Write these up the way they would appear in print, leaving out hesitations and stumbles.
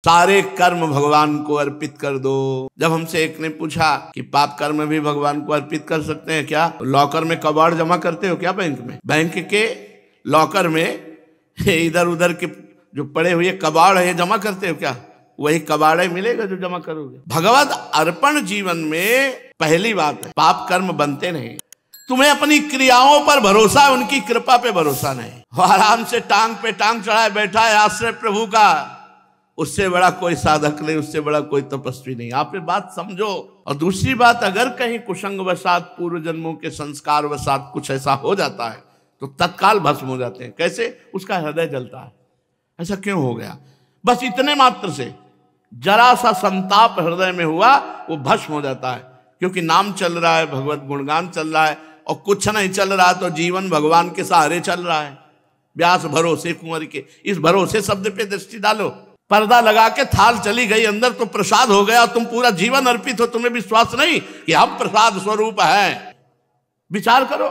सारे कर्म भगवान को अर्पित कर दो। जब हमसे एक ने पूछा कि पाप कर्म भी भगवान को अर्पित कर सकते हैं क्या? लॉकर में कबाड़ जमा करते हो क्या? बैंक में, बैंक के लॉकर में इधर उधर के जो पड़े हुए कबाड़ है जमा करते हो क्या? वही कबाड़ ही मिलेगा जो जमा करोगे। भगवत अर्पण जीवन में पहली बात है, पाप कर्म बनते नहीं। तुम्हें अपनी क्रियाओं पर भरोसा है, उनकी कृपा पे भरोसा नहीं। आराम से टांग पे टांग चढ़ाए बैठा है आश्रय प्रभु का, उससे बड़ा कोई साधक नहीं, उससे बड़ा कोई तपस्वी नहीं। आप ये बात समझो। और दूसरी बात, अगर कहीं कुसंग वसात पूर्व जन्मों के संस्कार वसात कुछ ऐसा हो जाता है तो तत्काल भस्म हो जाते हैं। कैसे? उसका हृदय जलता है। ऐसा क्यों हो गया? बस इतने मात्र से जरा सा संताप हृदय में हुआ, वो भस्म हो जाता है। क्योंकि नाम चल रहा है, भगवत गुणगान चल रहा है, और कुछ नहीं चल रहा तो जीवन भगवान के सहारे चल रहा है। व्यास भरोसे कुंवर के, इस भरोसे शब्द पे दृष्टि डालो। पर्दा लगा के थाल चली गई अंदर तो प्रसाद हो गया, तुम पूरा जीवन अर्पित हो। तुम्हें विश्वास नहीं कि हम प्रसाद स्वरूप हैं? विचार करो।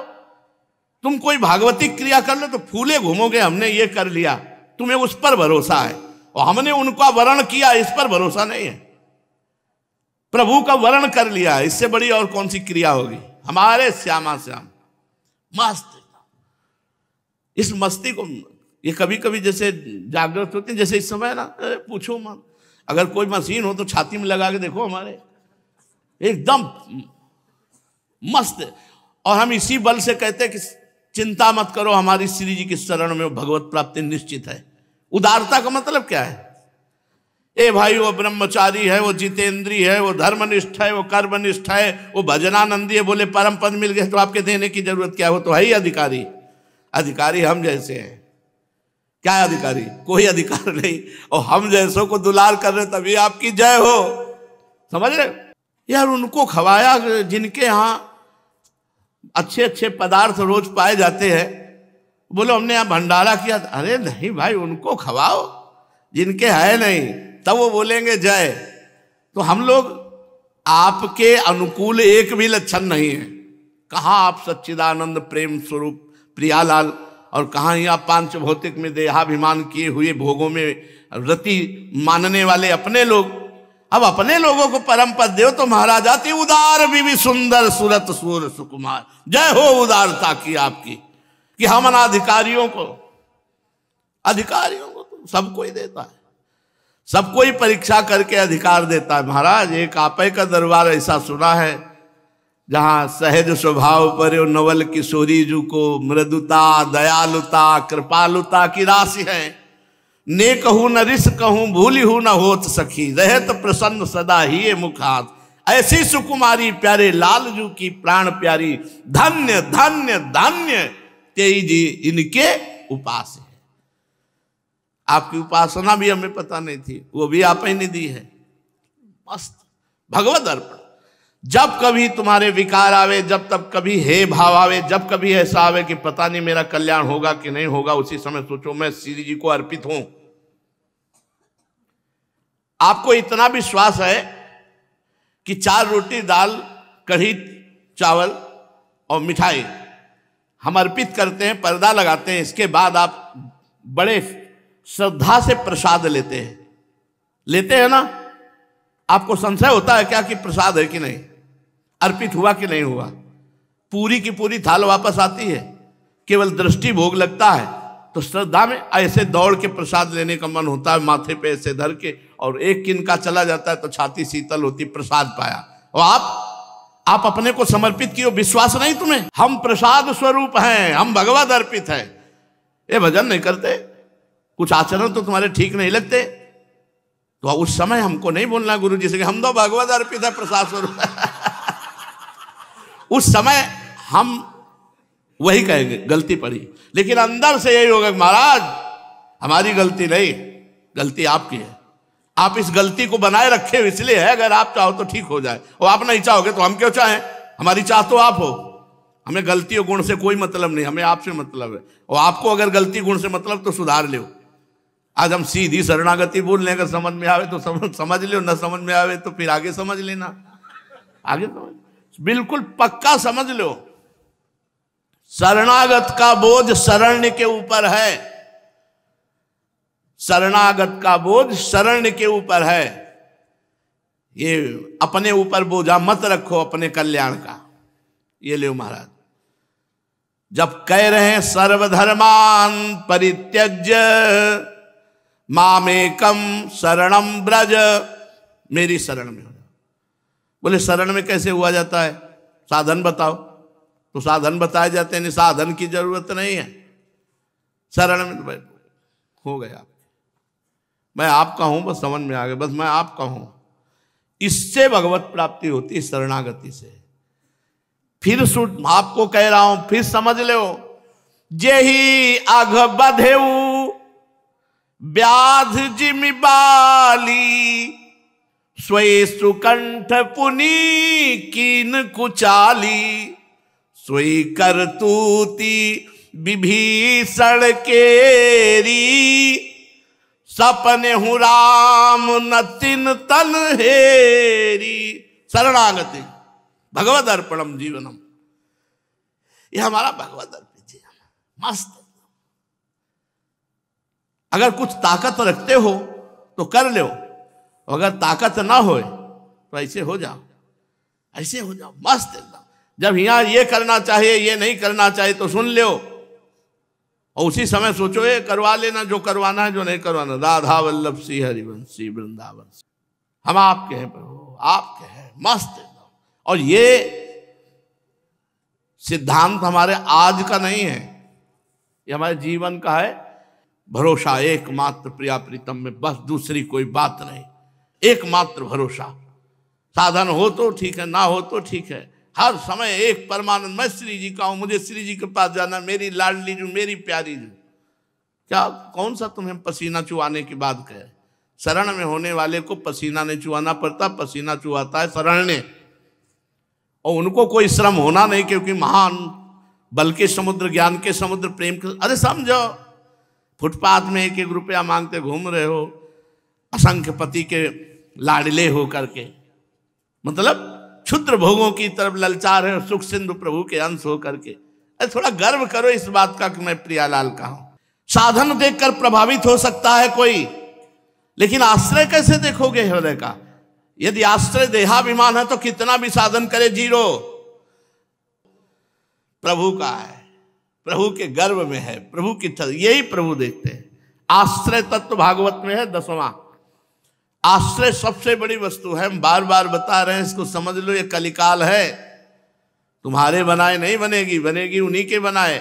तुम कोई भागवती क्रिया कर लो तो फूले घूमोगे, हमने ये कर लिया। तुम्हें उस पर भरोसा है और हमने उनका वर्ण किया, इस पर भरोसा नहीं है। प्रभु का वर्ण कर लिया, इससे बड़ी और कौन सी क्रिया होगी? हमारे श्यामा श्याम मस्त। इस मस्ती को ये कभी कभी जैसे जागृत होते हैं, जैसे इस समय ना, पूछो मत। अगर कोई मशीन हो तो छाती में लगा के देखो, हमारे एकदम मस्त। और हम इसी बल से कहते हैं कि चिंता मत करो, हमारी श्री जी की शरण में भगवत प्राप्ति निश्चित है। उदारता का मतलब क्या है? ए भाई, वो ब्रह्मचारी है, वो जितेंद्री है, वो धर्मनिष्ठ है, वो कर्मनिष्ठ है, वो भजनानंदी है, बोले परम पद मिल गए तो आपके देने की जरूरत क्या? हो तो है ही अधिकारी। अधिकारी हम जैसे हैं। क्या है अधिकारी? कोई अधिकार नहीं। और हम जैसों को दुलार कर रहे तभी आपकी जय हो। समझ रहे यार? उनको खवाया जिनके यहाँ अच्छे अच्छे पदार्थ रोज पाए जाते हैं। बोलो हमने यहाँ भंडारा किया। अरे नहीं भाई, उनको खवाओ जिनके है नहीं, तब वो बोलेंगे जय। तो हम लोग आपके अनुकूल एक भी लक्षण नहीं है। कहाँ आप सच्चिदानंद प्रेम स्वरूप प्रियालाल, और कहाँ ही आप पांच भौतिक में देहाभिमान किए हुए भोगों में रति मानने वाले अपने लोग। अब अपने लोगों को परम पद दो तो महाराज आती उदार भी सुंदर सुरत सूर सुकुमार। जय हो उदारता की आपकी, कि हम अनाधिकारियों को, अधिकारियों को तो सबको ही देता है, सबको ही परीक्षा करके अधिकार देता है। महाराज एक आपे का दरबार ऐसा सुना है जहां सहज स्वभाव पर नवल किशोरी जू को मृदुता दयालुता कृपालुता की राशि है। ने कहूं न रिस कहूं भूली हूं न होत सखी, रहत प्रसन्न सदा ही मुखात। ऐसी सुकुमारी प्यारे लाल जू की प्राण प्यारी, धन्य धन्य धन्य तेई जी इनके उपास है। आपकी उपासना भी हमें पता नहीं थी, वो भी आप ही ने दी है। मस्त भगवत अर्पण। जब कभी तुम्हारे विकार आवे, जब तब कभी हे भाव आवे, जब कभी ऐसा आवे कि पता नहीं मेरा कल्याण होगा कि नहीं होगा, उसी समय सोचो मैं श्री जी को अर्पित हूं। आपको इतना विश्वास है कि 4 रोटी दाल कढ़ी चावल और मिठाई हम अर्पित करते हैं, पर्दा लगाते हैं, इसके बाद आप बड़े श्रद्धा से प्रसाद लेते हैं ना? आपको संशय होता है क्या कि प्रसाद है कि नहीं, अर्पित हुआ कि नहीं हुआ? पूरी की पूरी थाल वापस आती है, केवल दृष्टि भोग लगता है। तो श्रद्धा में ऐसे दौड़ के प्रसाद लेने का मन होता है, माथे पे ऐसे धर के, और एक किनका चला जाता है तो छाती शीतल होती, प्रसाद पाया। और आप अपने को समर्पित किए, विश्वास नहीं तुम्हें? हम प्रसाद स्वरूप हैं, हम भगवत अर्पित हैं। ये भजन नहीं करते, कुछ आचरण तो तुम्हारे ठीक नहीं लगते, तो उस समय हमको नहीं बोलना गुरु जी से कि हम तो भगवत अर्पित है, प्रसाद स्वरूप उस समय हम वही कहेंगे, गलती पड़ी। लेकिन अंदर से यही होगा महाराज हमारी गलती नहीं, गलती आपकी है। आप इस गलती को बनाए रखे इसलिए है, अगर आप चाहो तो ठीक हो जाए, और आप नहीं चाहोगे तो हम क्यों चाहें? हमारी चाह तो आप हो। हमें गलती और गुण से कोई मतलब नहीं, हमें आपसे मतलब है। और आपको अगर गलती गुण से मतलब तो सुधार लो। आज हम सीधी शरणागति बोल लें, अगर समझ में आवे तो समझ लो, न समझ में आवे तो फिर आगे समझ लेना। आगे समझ, बिल्कुल पक्का समझ लो, शरणागत का बोझ शरण्य के ऊपर है। शरणागत का बोझ शरण के ऊपर है। ये अपने ऊपर बोझा मत रखो अपने कल्याण का। ये ले महाराज, जब कह रहे हैं सर्वधर्मान परित्यज्य मामेकम शरणम ब्रज, मेरी शरण में हो जाओ। बोले शरण में कैसे हुआ जाता है, साधन बताओ। तो साधन बताए जाते हैं, साधन की जरूरत नहीं है, शरण में बैठो हो गया। मैं आपका हूं, बस समझ में आ गया, बस मैं आपका हूं। इससे भगवत प्राप्ति होती है, शरणागति से। फिर आपको कह रहा हूं, फिर समझ लो। जेहि अघ बधेऊ व्याध जिमि बाली, स्वय सुकंठ पुनि कीन कुचाली, स्वय करतूति विभीषण केरी, सपने हूँ राम न तिन तन हेरी। शरणागति भगवद अर्पणम जीवनम, ये हमारा भगवद अर्पित जीवन मस्त। अगर कुछ ताकत रखते हो तो कर लो, अगर ताकत ना हो तो ऐसे हो जाओ, ऐसे हो जाओ मस्त एकदम। जब यहाँ ये करना चाहिए, ये नहीं करना चाहिए तो सुन लो, और उसी समय सोचो ये करवा लेना जो करवाना है, जो नहीं करवाना। राधा वल्लभ श्री हरिवंशी वृंदावन, हम आपके हैं प्रभु, आपके हैं मस्त एकदम। और ये सिद्धांत हमारे आज का नहीं है, ये हमारे जीवन का है। भरोसा एकमात्र प्रिया प्रीतम में, बस दूसरी कोई बात नहीं, एकमात्र भरोसा। साधन हो तो ठीक है, ना हो तो ठीक है, हर समय एक परमानंद। मैं श्री जी का हूं, मुझे श्री जी के पास जाना, मेरी लाडली जू, मेरी प्यारी जू। क्या कौन सा तुम्हें पसीना चुआने की बात कहे? शरण में होने वाले को पसीना नहीं चुआना पड़ता, पसीना चुआता है शरण ने। और उनको कोई श्रम होना नहीं, क्योंकि महान बल के समुद्र, ज्ञान के समुद्र, प्रेम के। अरे समझो, फुटपाथ में 1-1 रुपया मांगते घूम रहे हो, असंख्य पति के लाडले हो करके, मतलब क्षुद्र भोगों की तरफ ललचा रहे हो, सुख सिंधु प्रभु के अंश हो करके। अरे थोड़ा गर्व करो इस बात का कि मैं प्रियालाल का हूं। साधन देखकर प्रभावित हो सकता है कोई, लेकिन आश्रय कैसे देखोगे हृदय का? यदि आश्रय देहाभिमान है तो कितना भी साधन करे जीरो। प्रभु का है, प्रभु के गर्भ में है, प्रभु की यही प्रभु देखते हैं। आश्रय तत्व भागवत में है 10वां। आश्रय सबसे बड़ी वस्तु है, हम बार बार बता रहे हैं, इसको समझ लो। ये कलिकाल है, तुम्हारे बनाए नहीं बनेगी, बनेगी उन्हीं के बनाए,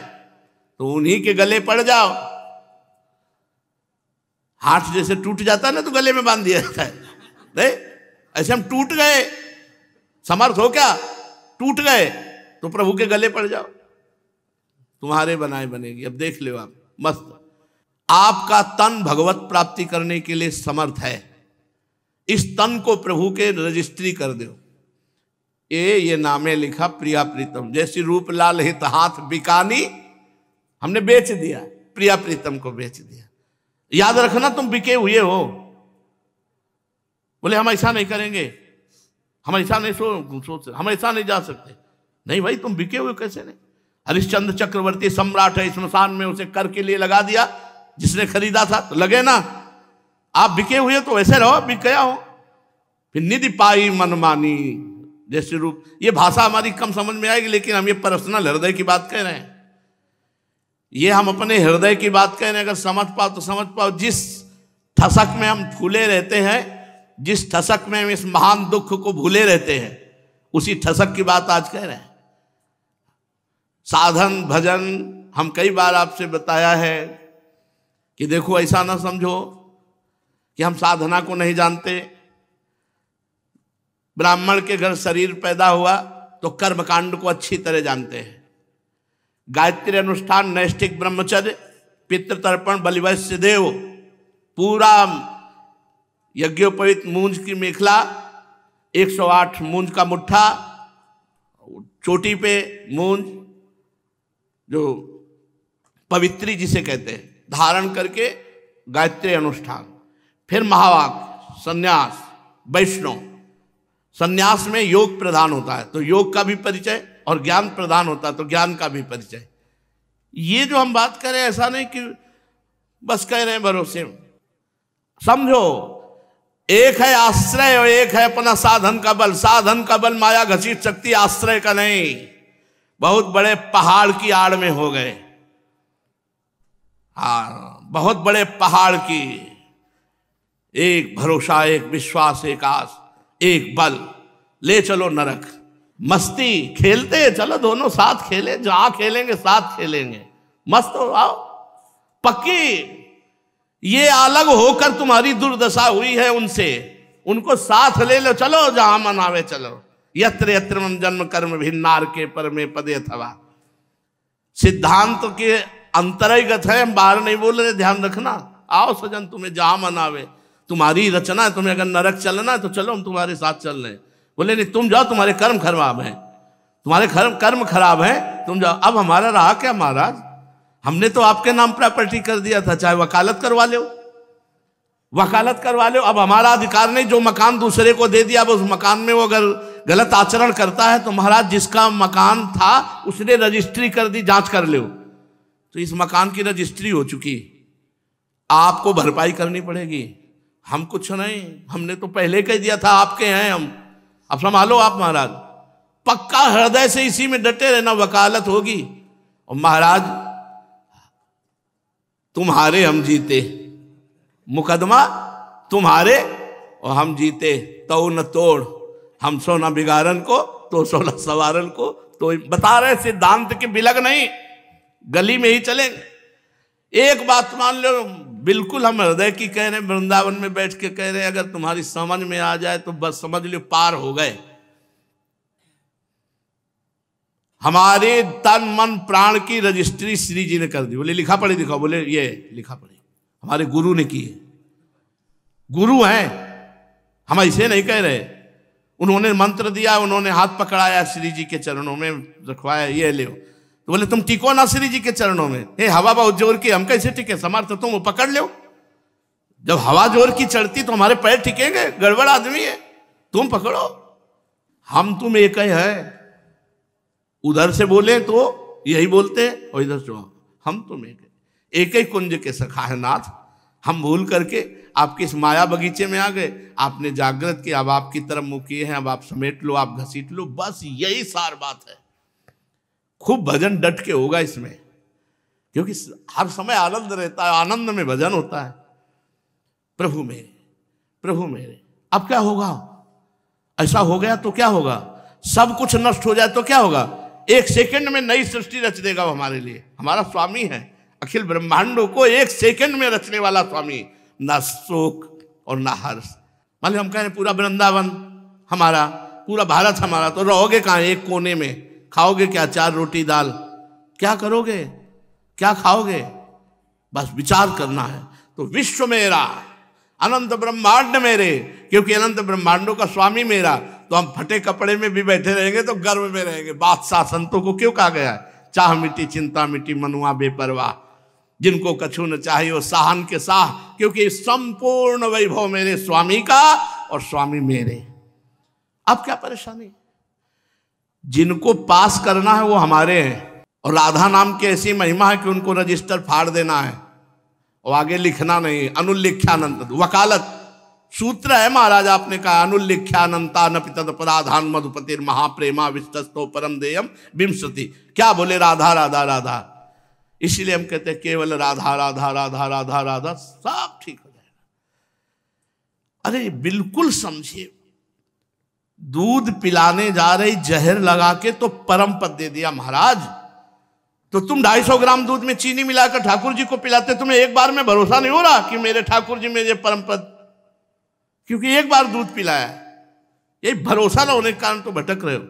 तो उन्हीं के गले पड़ जाओ। हाथ जैसे टूट जाता है ना तो गले में बांध दिया जाता है, नहीं ऐसे हम टूट गए, समर्थ हो क्या, टूट गए तो प्रभु के गले पड़ जाओ, तुम्हारे बनाए बनेगी। अब देख लो आप मस्त। आपका तन भगवत प्राप्ति करने के लिए समर्थ है, इस तन को प्रभु के रजिस्ट्री कर दो। ये नामे लिखा प्रिया प्रीतम, जैसी रूप लाल हित हाथ बिकानी, हमने बेच दिया, प्रिया प्रीतम को बेच दिया। याद रखना तुम बिके हुए हो। बोले हम ऐसा नहीं करेंगे, हम ऐसा नहीं सोच, हम ऐसा नहीं जा सकते। नहीं भाई, तुम बिके हुए कैसे नहीं? हरिश्चंद्र चक्रवर्ती सम्राट है, श्मशान में उसे कर के लिए लगा दिया, जिसने खरीदा था तो लगे ना। आप बिके हुए तो वैसे रहो, बिक गया हो। फिर निधि पाई मनमानी, जैसे रूप। ये भाषा हमारी कम समझ में आएगी, लेकिन हम ये पर्सनल हृदय की बात कह रहे हैं, ये हम अपने हृदय की बात कह रहे हैं। अगर समझ पाओ तो समझ पाओ। जिस ठसक में हम फूले रहते हैं, जिस ठसक में हम इस महान दुख को भूले रहते हैं, उसी ठसक की बात आज कह रहे हैं। साधन भजन हम कई बार आपसे बताया है कि देखो ऐसा ना समझो कि हम साधना को नहीं जानते। ब्राह्मण के घर शरीर पैदा हुआ तो कर्मकांड को अच्छी तरह जानते हैं। गायत्री अनुष्ठान, नैष्ठिक ब्रह्मचर्य, पितृतर्पण, बलिवैश्य देव, पूरा यज्ञोपवीत मूंज की मेखला, 108 मूंज का मुट्ठा, चोटी पे मूंज जो पवित्री जिसे कहते हैं, धारण करके गायत्री अनुष्ठान। फिर महावाक्य, संन्यास, वैष्णव। संन्यास में योग प्रधान होता है तो योग का भी परिचय, और ज्ञान प्रदान होता है तो ज्ञान का भी परिचय। ये जो हम बात करें, ऐसा नहीं कि बस कह रहे हैं भरोसे, समझो, एक है आश्रय और एक है अपना साधन का बल। साधन का बल माया घसीट सकती, आश्रय का नहीं। बहुत बड़े पहाड़ की आड़ में हो गए, हाँ, बहुत बड़े पहाड़ की। एक भरोसा, एक विश्वास, एक आस, एक बल, ले चलो नरक। मस्ती खेलते चलो, दोनों साथ खेले, जहां खेलेंगे साथ खेलेंगे, मस्त हो आओ। पक्की ये अलग होकर तुम्हारी दुर्दशा हुई है उनसे, उनको साथ ले लो, चलो जहां मन आवे चलो। यत्र यत्र मम जन्म कर्म भिन्नार के परमे पदे अथवा। सिद्धांत के अंतर्गत है, हम बाहर नहीं बोल रहे, ध्यान रखना। आओ सजन, तुम्हें जहां मन आवे, तुम्हारी रचना है, तुम्हें अगर नरक चलना है तो चलो, हम तुम्हारे साथ चल रहे हैं। बोले नहीं, तुम जाओ, तुम्हारे कर्म खराब हैं, तुम्हारे कर्म खराब हैं, तुम जाओ। अब हमारा रहा क्या महाराज, हमने तो आपके नाम प्रॉपर्टी कर दिया था, चाहे वकालत करवा लो, वकालत करवा लो। अब हमारा अधिकार नहीं, जो मकान दूसरे को दे दिया, अब उस मकान में वो अगर गलत आचरण करता है तो महाराज जिसका मकान था उसने रजिस्ट्री कर दी, जांच कर लो, तो इस मकान की रजिस्ट्री हो चुकी, आपको भरपाई करनी पड़ेगी। हम कुछ नहीं, हमने तो पहले कह दिया था आपके हैं हम, अब संभालो आप महाराज। पक्का हृदय से इसी में डटे रहना, वकालत होगी। और महाराज तुम्हारे हम जीते, मुकदमा तुम्हारे और हम जीते, तो न तोड़, हम सो न बिगाड़न को, तो सो न सवारन को। तो बता रहे सिद्धांत के बिलग नहीं, गली में ही चलेंगे। एक बात मान लो, बिल्कुल हम हृदय की कह रहे हैं, वृंदावन में बैठ के कह रहे हैं, अगर तुम्हारी समझ में आ जाए तो बस समझ लो पार हो गए। हमारे तन मन प्राण की रजिस्ट्री श्री जी ने कर दी। बोले लिखा पढ़ी दिखाओ, बोले ये लिखा पढ़ी हमारे गुरु ने की है, गुरु हैं हम, ऐसे नहीं कह रहे। उन्होंने मंत्र दिया, उन्होंने हाथ पकड़ाया, श्री जी के चरणों में रखवाया, ये ले। तो बोले तुम टिको ना श्री जी के चरणों में, हे हवा बहुत जोर की, हम कैसे टिके, समर्थ तुम वो पकड़ लो। जब हवा जोर की चढ़ती तो हमारे पैर टिकेंगे, गड़बड़ आदमी है, तुम पकड़ो। हम तुम एक ही है, उधर से बोले तो यही बोलते हैं और इधर से हम तुम एक ही कुंज के सखा है नाथ। हम भूल करके आपके इस माया बगीचे में आ गए, आपने जागृत किया, अब आपकी तरफ मुँह किए हैं, अब आप समेट लो, आप घसीट लो, बस यही सार बात है। खूब भजन डट के होगा इसमें, क्योंकि हर समय आनंद रहता है, आनंद में भजन होता है। प्रभु मेरे, प्रभु मेरे। अब क्या होगा, ऐसा हो गया तो क्या होगा, सब कुछ नष्ट हो जाए तो क्या होगा, एक सेकंड में नई सृष्टि रच देगा वो हमारे लिए। हमारा स्वामी है, अखिल ब्रह्मांडों को एक सेकंड में रचने वाला स्वामी, ना शोक और ना हर्ष। मान लो हम कहें पूरा वृंदावन हमारा, पूरा भारत हमारा, तो रहोगे कहाँ, एक कोने में, खाओगे क्या, 4 रोटी दाल, क्या करोगे, क्या खाओगे, बस विचार करना है। तो विश्व मेरा, अनंत ब्रह्मांड मेरे, क्योंकि अनंत ब्रह्मांडों का स्वामी मेरा, तो हम फटे कपड़े में भी बैठे रहेंगे तो गर्व में रहेंगे। बादशाह संतों को क्यों कहा गया है, चाह मिटी चिंता मिटी मनुआ बेपरवाह, जिनको कछु न चाहिए वो साहन के साह, क्योंकि संपूर्ण वैभव मेरे स्वामी का और स्वामी मेरे। अब क्या परेशानी, जिनको पास करना है वो हमारे हैं। और राधा नाम की ऐसी महिमा है कि उनको रजिस्टर फाड़ देना है और आगे लिखना नहीं। अनुल्लिख्यानंत वकालत सूत्र है महाराज, आपने कहा अनुल्लिख्यानंता न पितद पराधान मधुपतिर महाप्रेमा विस्तस्तो परम देयम विंशति। क्या बोले, राधा राधा राधा। इसीलिए हम कहते हैं केवल राधा राधा राधा राधा राधा, सब ठीक हो जाएगा। अरे बिल्कुल समझिए, दूध पिलाने जा रही जहर लगा के तो परम पद दे दिया महाराज। तो तुम 250 ग्राम दूध में चीनी मिलाकर ठाकुर जी को पिलाते, तुम्हें एक बार में भरोसा नहीं हो रहा कि मेरे ठाकुर जी मेरे परम पद, क्योंकि एक बार दूध पिलाया। ये भरोसा न होने के कारण तो भटक रहे हो।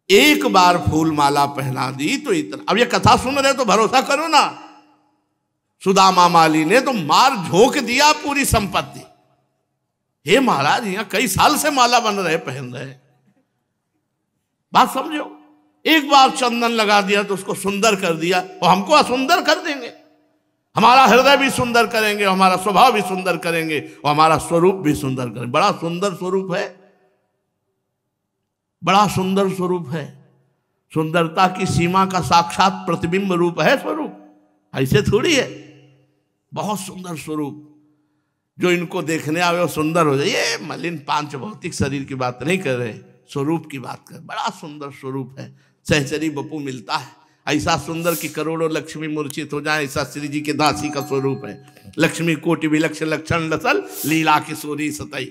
एक बार फूल माला पहना दी तो इतना। अब ये कथा सुन रहे तो भरोसा करो ना, सुदामा माली ने तो मार झोंक दिया पूरी संपत्ति। हे महाराज, यहां कई साल से माला बन रहे, पहन रहे, बात समझो। एक बार चंदन लगा दिया तो उसको सुंदर कर दिया, और हमको असुंदर कर देंगे। हमारा हृदय भी सुंदर करेंगे, हमारा स्वभाव भी सुंदर करेंगे, और हमारा स्वरूप भी सुंदर करेंगे। बड़ा सुंदर स्वरूप है, बड़ा सुंदर स्वरूप है। सुंदरता की सीमा का साक्षात प्रतिबिंब रूप है स्वरूप, ऐसे थोड़ी है। बहुत सुंदर स्वरूप, जो इनको देखने आवे वो सुंदर हो जाए। ये मलिन पांच भौतिक शरीर की बात नहीं कर रहे, स्वरूप की बात कर। बड़ा सुंदर स्वरूप है, सहचरी बपू मिलता है ऐसा सुंदर कि करोड़ों लक्ष्मी मूर्छित हो जाए, ऐसा श्री जी के दासी का स्वरूप है। लक्ष्मी कोटि विलक्षण लक्षण लसल लीला किशोरी सतई।